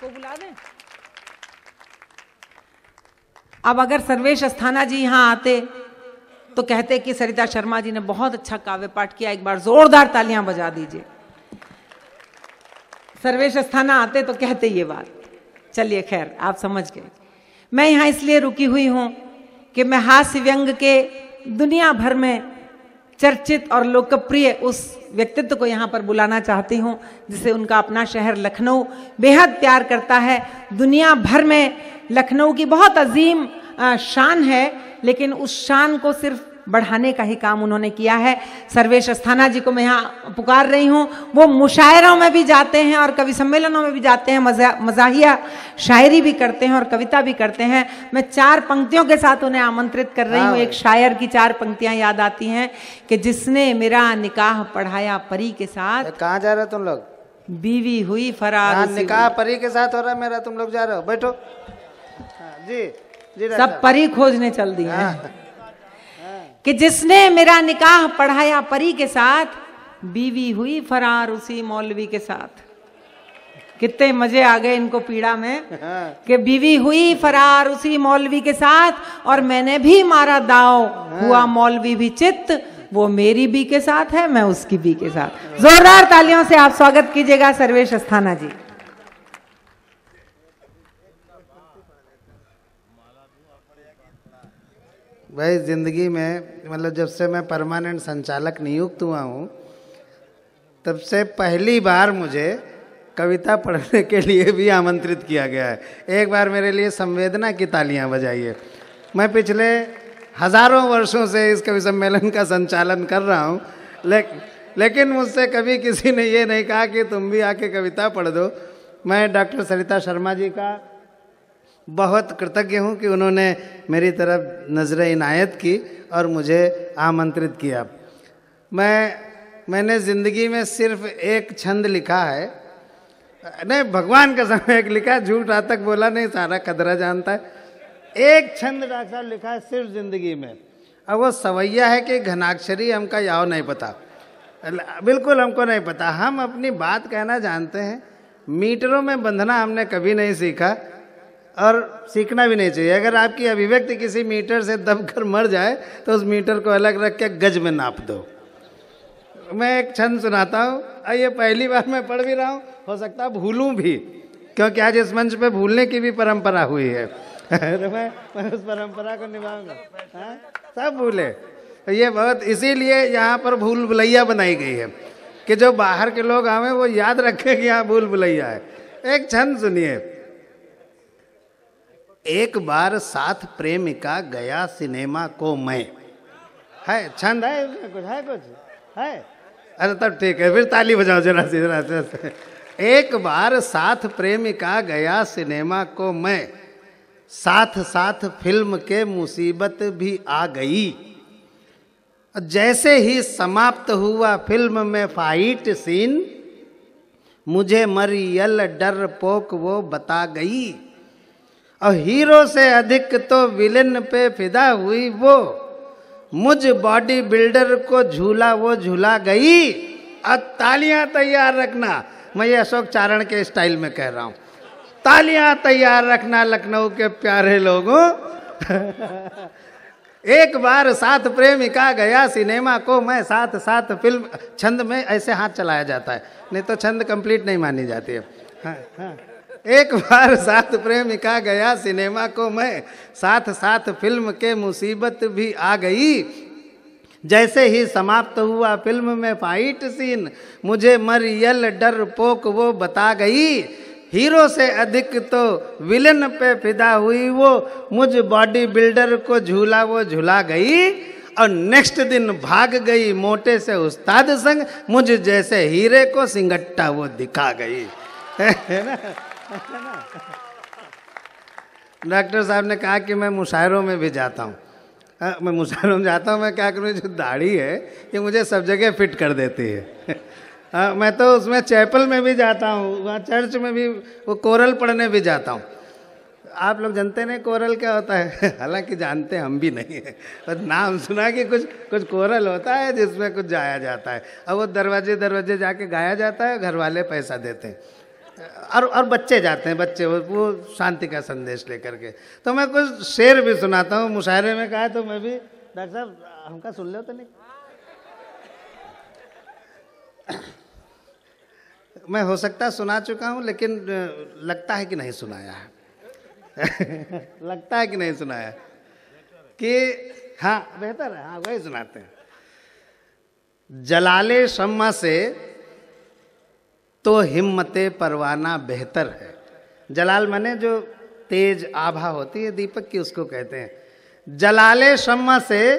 उसको बुला दें। अब अगर सर्वेश अस्थाना जी यहाँ आते तो कहते कि सरिता शर्मा जी ने बहुत अच्छा काव्य पाठ किया, एक बार जोरदार तालियां बजा दीजिए। सर्वेश अस्थाना आते तो कहते ये बात। चलिए खैर, आप समझ गए। मैं यहाँ इसलिए रुकी हुई हूं कि मैं हास्य व्यंग के दुनिया भर में चर्चित और लोकप्रिय उस व्यक्तित्व को यहाँ पर बुलाना चाहती हूँ जिसे उनका अपना शहर लखनऊ बेहद प्यार करता है। दुनिया भर में लखनऊ की बहुत अजीम शान है, लेकिन उस शान को सिर्फ बढ़ाने का ही काम उन्होंने किया है। सर्वेश अस्थाना जी को मैं यहाँ पुकार रही हूँ। वो मुशायरों में भी जाते हैं और कवि सम्मेलनों में भी जाते हैं, मज़ाहिया शायरी भी करते हैं और कविता भी करते हैं। मैं 4 पंक्तियों के साथ उन्हें आमंत्रित कर रही हूँ। एक शायर की 4 पंक्तियां याद आती हैं कि जिसने मेरा निकाह पढ़ाया परी के साथ। कहाँ जा रहे हो तुम लोग? बीवी हुई फरार। निकाह परी के साथ हो रहा है मेरा, तुम लोग जा रहे हो? बैठो जी जी। सब परी खोजने चल दिए हैं कि जिसने मेरा निकाह पढ़ाया परी के साथ, बीवी हुई फरार उसी मौलवी के साथ। कितने मजे आ गए इनको पीड़ा में कि बीवी हुई फरार उसी मौलवी के साथ और मैंने भी मारा दाव, हुआ मौलवी भी चित्त, वो मेरी बी के साथ है, मैं उसकी बी के साथ। जोरदार तालियों से आप स्वागत कीजिएगा सर्वेश अस्थाना जी। भाई जिंदगी में मतलब जब से मैं परमानेंट संचालक नियुक्त हुआ हूँ तब से पहली बार मुझे कविता पढ़ने के लिए भी आमंत्रित किया गया है। एक बार मेरे लिए संवेदना की तालियां बजाइए। मैं पिछले हजारों वर्षों से इस कवि सम्मेलन का संचालन कर रहा हूँ, लेकिन मुझसे कभी किसी ने ये नहीं कहा कि तुम भी आके कविता पढ़ दो। मैं डॉक्टर सरिता शर्मा जी का बहुत कृतज्ञ हूँ कि उन्होंने मेरी तरफ नज़र इनायत की और मुझे आमंत्रित किया। मैंने ज़िंदगी में सिर्फ एक छंद लिखा है, नहीं भगवान का समय एक लिखा, झूठ आज तक बोला नहीं, सारा कदरा जानता है। एक छंद डॉक्टर साहब लिखा है सिर्फ ज़िंदगी में, अब वो सवैया है कि घनाक्षरी हमका याव नहीं पता, बिल्कुल हमको नहीं पता। हम अपनी बात कहना जानते हैं, मीटरों में बंधना हमने कभी नहीं सीखा और सीखना भी नहीं चाहिए। अगर आपकी अभिव्यक्ति किसी मीटर से दबकर मर जाए तो उस मीटर को अलग रख के गज में नाप दो। मैं एक छंद सुनाता हूँ, ये पहली बार मैं पढ़ भी रहा हूँ, हो सकता है भूलूं भी, क्योंकि आज इस मंच पे भूलने की भी परंपरा हुई है। तो मैं उस परंपरा को निभाऊंगा। सब भूले, तो ये बहुत इसीलिए यहाँ पर भूल भुलैया बनाई गई है कि जो बाहर के लोग आवे वो याद रखें कि यहाँ भूल भुलैया है। एक छंद सुनिए। एक बार साथ प्रेमिका गया सिनेमा को मैं, है छंद है उसमें कुछ है, कुछ है? अरे तब ठीक है, फिर ताली बजाओ जरा सी। एक बार साथ प्रेमिका गया सिनेमा को मैं, साथ साथ फिल्म के मुसीबत भी आ गई। जैसे ही समाप्त हुआ फिल्म में फाइट सीन, मुझे मरियल डरपोक वो बता गई। और हीरो से अधिक तो विलेन पे फिदा हुई वो, मुझ बॉडी बिल्डर को झूला वो झूला गई। अब तालियां तैयार रखना, मैं ये अशोक चारण के स्टाइल में कह रहा हूं, तालियां तैयार रखना लखनऊ के प्यारे लोगों। एक बार साथ प्रेमिका गया सिनेमा को मैं, साथ साथ फिल्म। छंद में ऐसे हाथ चलाया जाता है, नहीं तो छंद कंप्लीट नहीं मानी जाती है। हाँ हाँ। एक बार साथ प्रेमिका गया सिनेमा को मैं, साथ साथ फिल्म के मुसीबत भी आ गई। जैसे ही समाप्त हुआ फिल्म में फाइट सीन, मुझे मरियल डरपोक वो बता गई। हीरो से अधिक तो विलेन पे फिदा हुई वो, मुझ बॉडी बिल्डर को झूला वो झूला गई। और नेक्स्ट दिन भाग गई मोटे से उस्ताद संग, मुझ जैसे हीरे को सिंगट्टा वो दिखा गई। है ना? डॉक्टर साहब ने कहा कि मैं मुशायरों में भी जाता हूँ। मैं मुशायरों में जाता हूँ, मैं क्या करूँ, जो दाढ़ी है ये मुझे सब जगह फिट कर देती है। मैं तो उसमें चैपल में भी जाता हूँ, वहाँ चर्च में भी, वो कोरल पढ़ने भी जाता हूँ। आप लोग जानते नहीं कोरल क्या होता है? हालांकि जानते हम भी नहीं है, पर नाम सुना कि कुछ कोरल होता है जिसमें कुछ गाया जाता है, और वो दरवाजे दरवाजे जाके गाया जाता है, घर वाले पैसा देते हैं। और बच्चे जाते हैं, बच्चे वो शांति का संदेश लेकर के। तो मैं कुछ शेर भी सुनाता हूँ, मुशायरे में कहा है तो मैं भी, डॉक्टर साहब हमका सुन लो तो नहीं। मैं हो सकता सुना चुका हूँ, लेकिन लगता है कि नहीं सुनाया है। लगता है कि नहीं सुनाया कि हाँ बेहतर है, हाँ वही सुनाते हैं। जलाले शम्मा से तो हिम्मते परवाना बेहतर है। जलाल माने जो तेज आभा होती है दीपक की, उसको कहते हैं। जलाले शम्मा से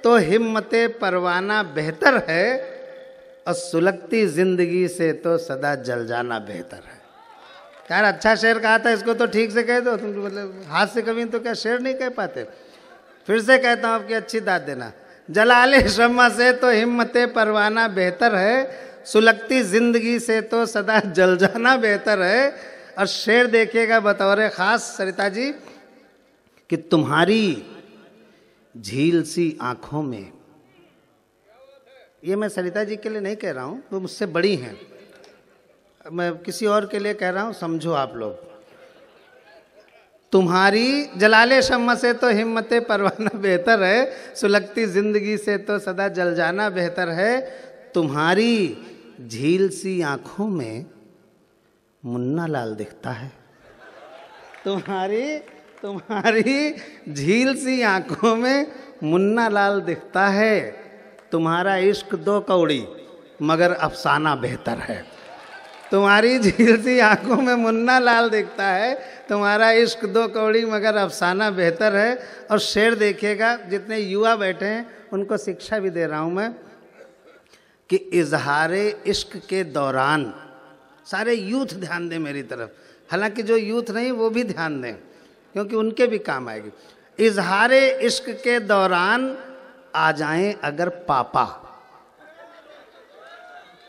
तो हिम्मते परवाना बेहतर है, और सुलगती जिंदगी से तो सदा जल जाना बेहतर है। यार अच्छा शेर कहा था, इसको तो ठीक से कह दो तुम, मतलब हाथ से कभी तो क्या शेर नहीं कह पाते। फिर से कहता हूँ आपकी अच्छी दाद देना। जलाले शम्मा से तो हिम्मते परवाना बेहतर है, सुलगती जिंदगी से तो सदा जल जाना बेहतर है। और शेर देखिएगा बतौर खास सरिता जी कि तुम्हारी झील सी आंखों में, ये मैं सरिता जी के लिए नहीं कह रहा हूँ, वो मुझसे बड़ी हैं, मैं किसी और के लिए कह रहा हूँ, समझो आप लोग। तुम्हारी जलाले शम्मा से तो हिम्मते परवाना बेहतर है, सुलगती जिंदगी से तो सदा जल जाना बेहतर है। तुम्हारी झील सी आंखों में मुन्ना लाल दिखता है। तुम्हारी झील सी आंखों में मुन्ना लाल दिखता है। तुम्हारा इश्क दो कौड़ी मगर अफसाना बेहतर है। तुम्हारी झील सी आंखों में मुन्ना लाल दिखता है, तुम्हारा इश्क दो कौड़ी मगर अफसाना बेहतर है। और शेर देखिएगा, जितने युवा बैठे हैं उनको शिक्षा भी दे रहा हूँ मैं कि इजहारे इश्क के दौरान, सारे यूथ ध्यान दें मेरी तरफ, हालांकि जो यूथ नहीं वो भी ध्यान दें क्योंकि उनके भी काम आएगी। इजहारे इश्क के दौरान आ जाएं अगर पापा,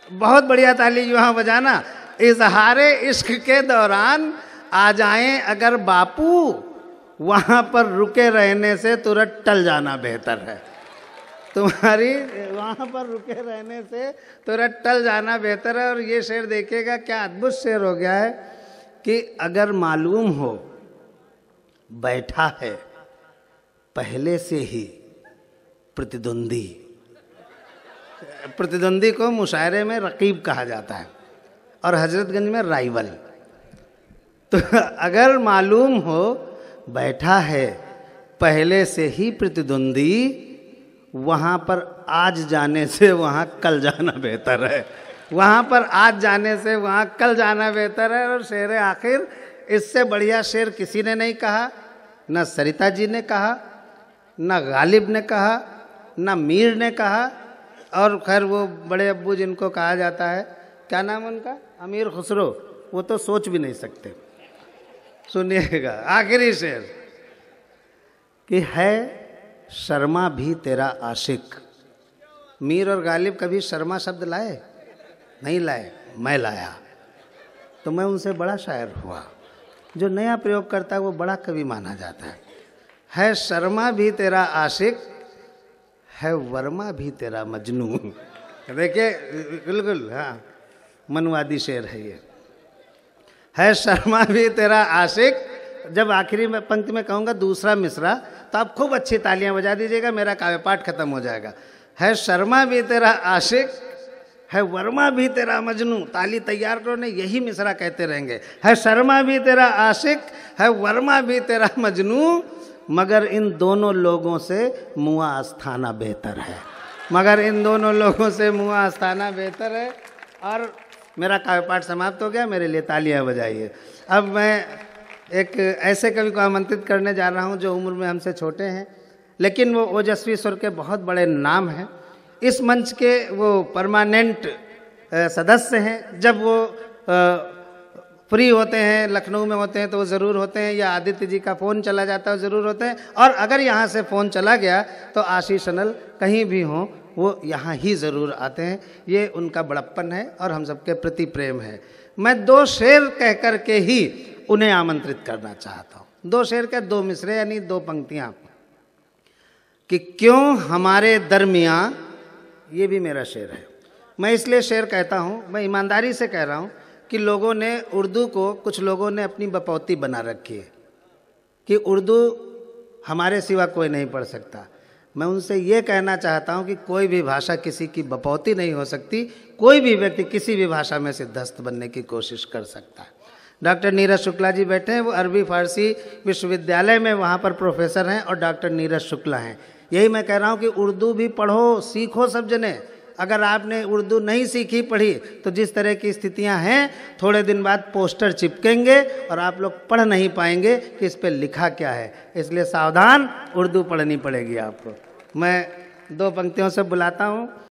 बहुत बढ़िया ताली युवा बजाना। इजहारे इश्क के दौरान आ जाएं अगर बापू, वहां पर रुके रहने से तुरंत टल जाना बेहतर है। तुम्हारी वहां पर रुके रहने से तुरंत टल जाना बेहतर है। और ये शेर देखिएगा क्या अद्भुत शेर हो गया है कि अगर मालूम हो बैठा है पहले से ही प्रतिद्वंदी, प्रतिद्वंदी को मुशायरे में रकीब कहा जाता है और हजरतगंज में राइवल। तो अगर मालूम हो बैठा है पहले से ही प्रतिद्वंदी, वहाँ पर आज जाने से वहाँ कल जाना बेहतर है। वहाँ पर आज जाने से वहाँ कल जाना बेहतर है। और शेर आखिर, इससे बढ़िया शेर किसी ने नहीं कहा, न सरिता जी ने कहा, न गालिब ने कहा, न मीर ने कहा। और खैर वो बड़े अब्बू जिनको कहा जाता है, क्या नाम उनका, अमीर खुसरो, वो तो सोच भी नहीं सकते। सुनिएगा आखिरी शेर कि है शर्मा भी तेरा आशिक। मीर और गालिब कभी शर्मा शब्द लाए? नहीं लाए, मैं लाया। तो मैं उनसे बड़ा शायर हुआ। जो नया प्रयोग करता है वो बड़ा कवि माना जाता है शर्मा भी तेरा आशिक, है वर्मा भी तेरा मजनू। देखिए बिल्कुल हाँ मनवादी शेर है ये। है शर्मा भी तेरा आशिक, जब आखिरी में पंक्ति में कहूँगा दूसरा मिसरा तो आप खूब अच्छी तालियां बजा दीजिएगा, मेरा काव्य पाठ खत्म हो जाएगा। है शर्मा भी तेरा आशिक, है वर्मा भी तेरा मजनू। ताली तैयार करो, नहीं यही मिसरा कहते रहेंगे। है शर्मा भी तेरा आशिक, है वर्मा भी तेरा मजनू, मगर इन दोनों लोगों से मुआ आस्थाना बेहतर है। मगर इन दोनों लोगों से मुआ आस्थाना बेहतर है। और मेरा काव्य पाठ समाप्त हो गया, मेरे लिए तालियां बजाइए। अब मैं एक ऐसे कवि को आमंत्रित करने जा रहा हूं जो उम्र में हमसे छोटे हैं, लेकिन वो ओजस्वी स्वर के बहुत बड़े नाम हैं। इस मंच के वो परमानेंट सदस्य हैं। जब वो फ्री होते हैं, लखनऊ में होते हैं तो वो ज़रूर होते हैं, या आदित्य जी का फ़ोन चला जाता है ज़रूर होते हैं। और अगर यहाँ से फ़ोन चला गया तो आशीष अनल कहीं भी हों वो यहाँ ही ज़रूर आते हैं। ये उनका बड़प्पन है और हम सबके प्रति प्रेम है। मैं दो शेर कह कर के ही उन्हें आमंत्रित करना चाहता हूँ। दो शेर के दो मिसरे यानी दो पंक्तियाँ कि क्यों हमारे दरमियाँ, ये भी मेरा शेर है। मैं इसलिए शेर कहता हूँ, मैं ईमानदारी से कह रहा हूँ कि लोगों ने उर्दू को, कुछ लोगों ने अपनी बपौती बना रखी है कि उर्दू हमारे सिवा कोई नहीं पढ़ सकता। मैं उनसे ये कहना चाहता हूँ कि कोई भी भाषा किसी की बपौती नहीं हो सकती। कोई भी व्यक्ति किसी भी भाषा में सिद्धस्त बनने की कोशिश कर सकता है। डॉक्टर नीरज शुक्ला जी बैठे हैं, वो अरबी फारसी विश्वविद्यालय में वहाँ पर प्रोफेसर हैं और डॉक्टर नीरज शुक्ला हैं। यही मैं कह रहा हूँ कि उर्दू भी पढ़ो, सीखो सब जने। अगर आपने उर्दू नहीं सीखी, पढ़ी, तो जिस तरह की स्थितियां हैं, थोड़े दिन बाद पोस्टर चिपकेंगे और आप लोग पढ़ नहीं पाएंगे कि इस पे लिखा क्या है। इसलिए सावधान, उर्दू पढ़नी पड़ेगी आपको। मैं 2 पंक्तियों से बुलाता हूँ।